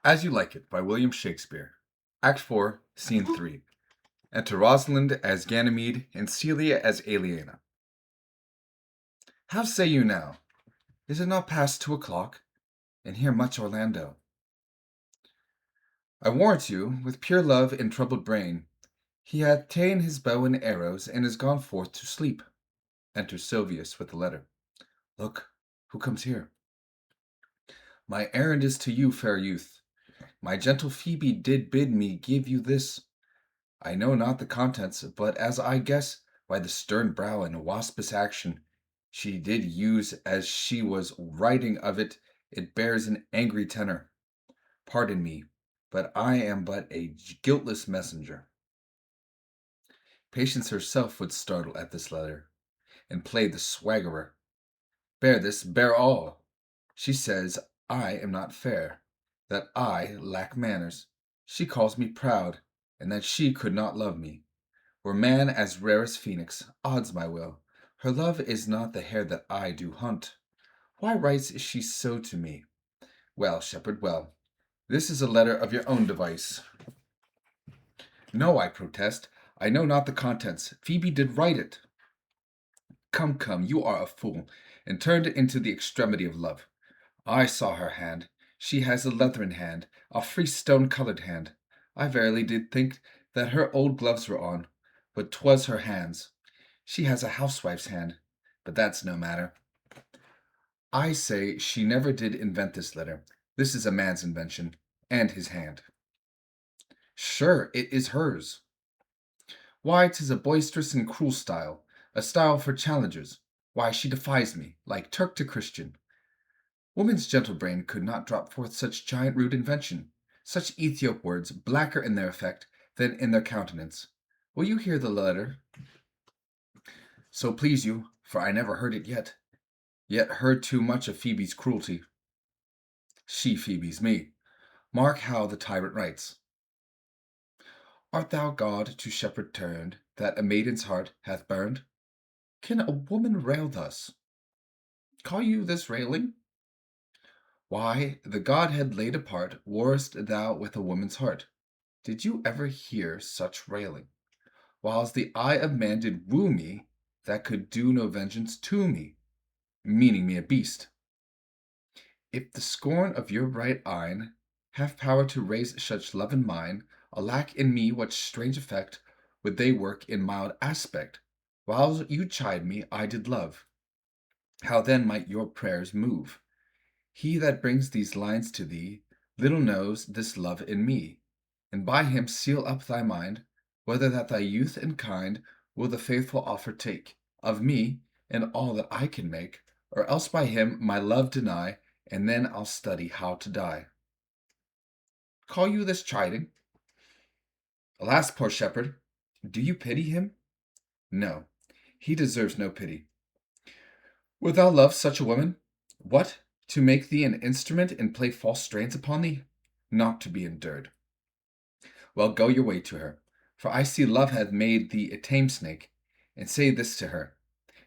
As You Like It by William Shakespeare. Act 4, Scene 3. Enter Rosalind as Ganymede and Celia as Aliena. How say you now? Is it not past 2 o'clock? And here much Orlando. I warrant you, with pure love and troubled brain, he hath ta'en his bow and arrows and is gone forth to sleep. Enter Silvius with a letter. Look, who comes here? My errand is to you, fair youth. My gentle Phoebe did bid me give you this. I know not the contents, but as I guess by the stern brow and waspish action she did use as she was writing of it, it bears an angry tenor. Pardon me, but I am but a guiltless messenger. Patience herself would startle at this letter, and play the swaggerer. Bear this, bear all. She says I am not fair, that I lack manners. She calls me proud, and that she could not love me. Were man as rare as phoenix, odds my will, her love is not the hare that I do hunt. Why writes she so to me? Well, shepherd, well. This is a letter of your own device. No, I protest. I know not the contents. Phoebe did write it. Come, come, you are a fool, and turned into the extremity of love. I saw her hand. She has a leathern hand, a freestone-colored hand. I verily did think that her old gloves were on, but 'twas her hands. She has a housewife's hand, but that's no matter. I say she never did invent this letter. This is a man's invention, and his hand. Sure, it is hers. Why, 'tis a boisterous and cruel style, a style for challengers. Why, she defies me, like Turk to Christian. Woman's gentle brain could not drop forth such giant rude invention, such Ethiop words, blacker in their effect than in their countenance. Will you hear the letter? So please you, for I never heard it yet heard too much of Phoebe's cruelty. She Phoebe's me. Mark how the tyrant writes. Art thou God to shepherd turned, that a maiden's heart hath burned? Can a woman rail thus? Call you this railing? Why, the Godhead laid apart, warrest thou with a woman's heart. Did you ever hear such railing? Whiles the eye of man did woo me, that could do no vengeance to me, meaning me a beast. If the scorn of your right eyne have power to raise such love in mine, alack in me what strange effect would they work in mild aspect, whiles you chide me I did love. How then might your prayers move? He that brings these lines to thee little knows this love in me, and by him seal up thy mind, whether that thy youth and kind will the faithful offer take of me and all that I can make, or else by him my love deny, and then I'll study how to die. Call you this chiding? Alas, poor shepherd, do you pity him? No, he deserves no pity. Wilt thou love such a woman? What, to make thee an instrument and play false strains upon thee? Not to be endured. Well, go your way to her, for I see love hath made thee a tame snake, and say this to her,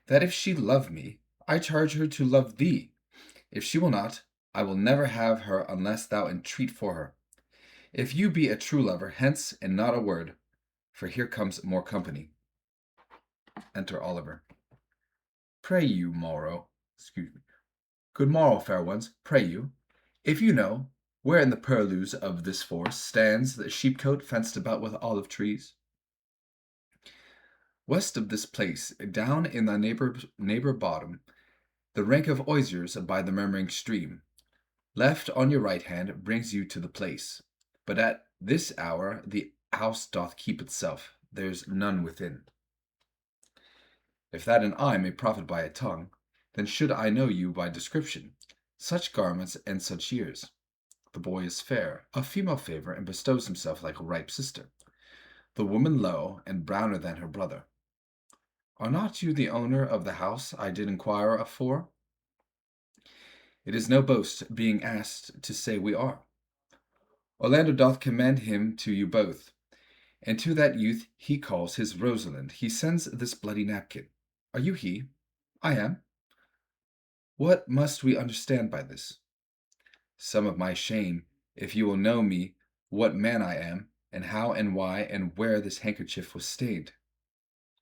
that if she love me, I charge her to love thee. If she will not, I will never have her unless thou entreat for her. If you be a true lover, hence, and not a word, for here comes more company. Enter Oliver. Pray you, Good morrow, fair ones, pray you, if you know, where in the purlieus of this forest stands the sheepcote fenced about with olive trees? West of this place, down in the neighbor bottom, the rank of osiers by the murmuring stream. Left on your right hand brings you to the place, but at this hour the house doth keep itself, there's none within. If that an eye may profit by a tongue, then should I know you by description, such garments and such years. The boy is fair, of female favor, and bestows himself like a ripe sister. The woman low, and browner than her brother. Are not you the owner of the house I did inquire afore? It is no boast, being asked to say we are. Orlando doth commend him to you both, and to that youth he calls his Rosalind. He sends this bloody napkin. Are you he? I am. What must we understand by this? Some of my shame if you will know me, what man I am, and how and why and where this handkerchief was stained.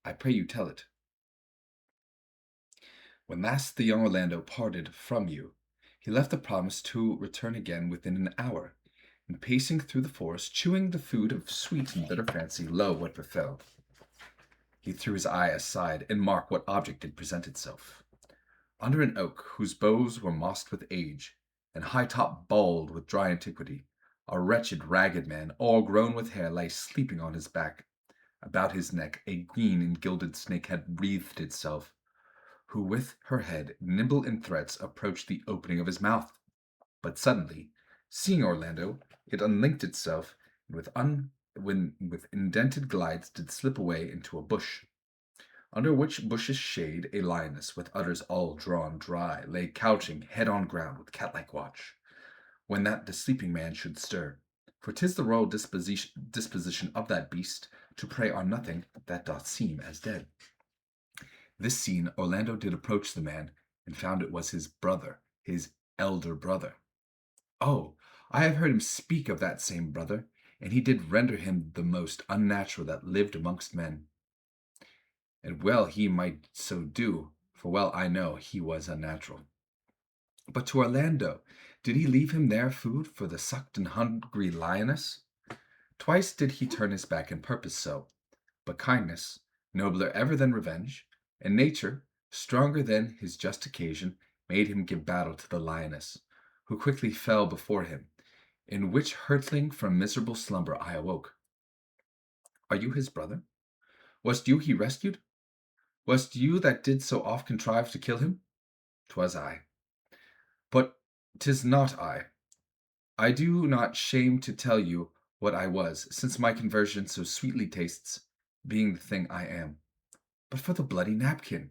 I pray you tell it. When last the young Orlando parted from you, he left the promise to return again within an hour, and pacing through the forest, chewing the food of sweet and bitter fancy, lo, what befell. He threw his eye aside, and mark what object did present itself. Under an oak, whose boughs were mossed with age, and high-top bald with dry antiquity, a wretched, ragged man, all grown with hair, lay sleeping on his back. About his neck a green and gilded snake had wreathed itself, who with her head, nimble in threats, approached the opening of his mouth. But suddenly, seeing Orlando, it unlinked itself, and with indented glides did slip away into a bush, under which bush's shade a lioness, with udders all drawn dry, lay couching head on ground with cat-like watch, when that the sleeping man should stir. For 'tis the royal disposition of that beast to prey on nothing that doth seem as dead. This seen, Orlando did approach the man, and found it was his brother, his elder brother. Oh, I have heard him speak of that same brother, and he did render him the most unnatural that lived amongst men. And well he might so do, for well I know he was unnatural. But to Orlando, did he leave him there food for the sucked and hungry lioness? Twice did he turn his back and purpose so, but kindness, nobler ever than revenge, and nature, stronger than his just occasion, made him give battle to the lioness, who quickly fell before him, in which hurtling from miserable slumber I awoke. Are you his brother? Was't you he rescued? Was't you that did so oft contrive to kill him? 'Twas I. But 'tis not I. I do not shame to tell you what I was, since my conversion so sweetly tastes, being the thing I am. But for the bloody napkin,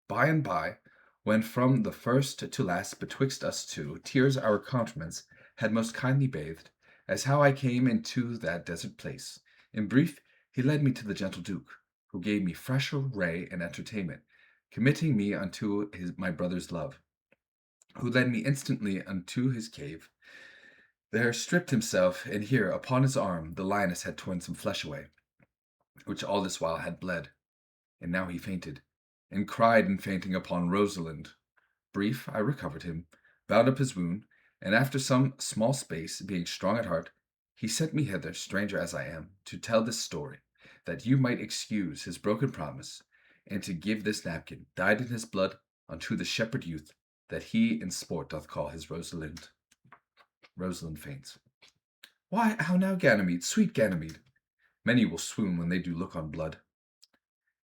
by and by, when from the first to last betwixt us two, tears our countenance had most kindly bathed, as how I came into that desert place. In brief, he led me to the gentle Duke, who gave me fresh array and entertainment, committing me unto my brother's love, who led me instantly unto his cave, there stripped himself, and here, upon his arm, the lioness had torn some flesh away, which all this while had bled. And now he fainted, and cried in fainting upon Rosalind. Brief, I recovered him, bound up his wound, and after some small space, being strong at heart, he sent me hither, stranger as I am, to tell this story, that you might excuse his broken promise, and to give this napkin, dyed in his blood, unto the shepherd youth, that he in sport doth call his Rosalind. Rosalind faints. Why, how now, Ganymede, sweet Ganymede! Many will swoon when they do look on blood.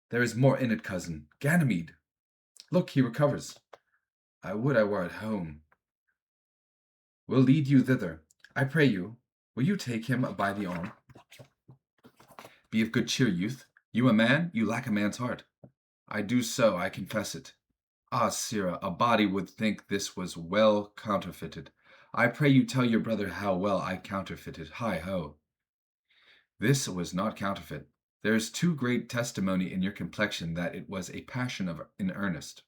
There is more in it, cousin. Ganymede! Look, he recovers. I would I were at home. We'll lead you thither. I pray you, will you take him by the arm? Be of good cheer, youth. You a man, you lack a man's heart. I do so, I confess it. Ah, sirrah, a body would think this was well counterfeited. I pray you tell your brother how well I counterfeited. Hi-ho. This was not counterfeit. There is too great testimony in your complexion that it was a passion in earnest.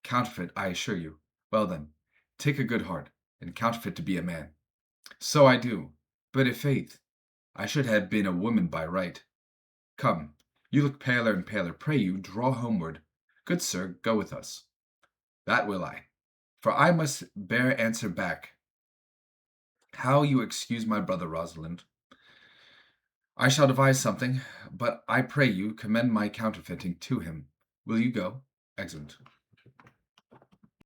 Counterfeit, I assure you. Well then, take a good heart, and counterfeit to be a man. So I do, but i' faith, I should have been a woman by right. Come, you look paler and paler. Pray you, draw homeward. Good sir, go with us. That will I, for I must bear answer back. How you excuse my brother, Rosalind. I shall devise something, but I pray you commend my counterfeiting to him. Will you go? Excellent.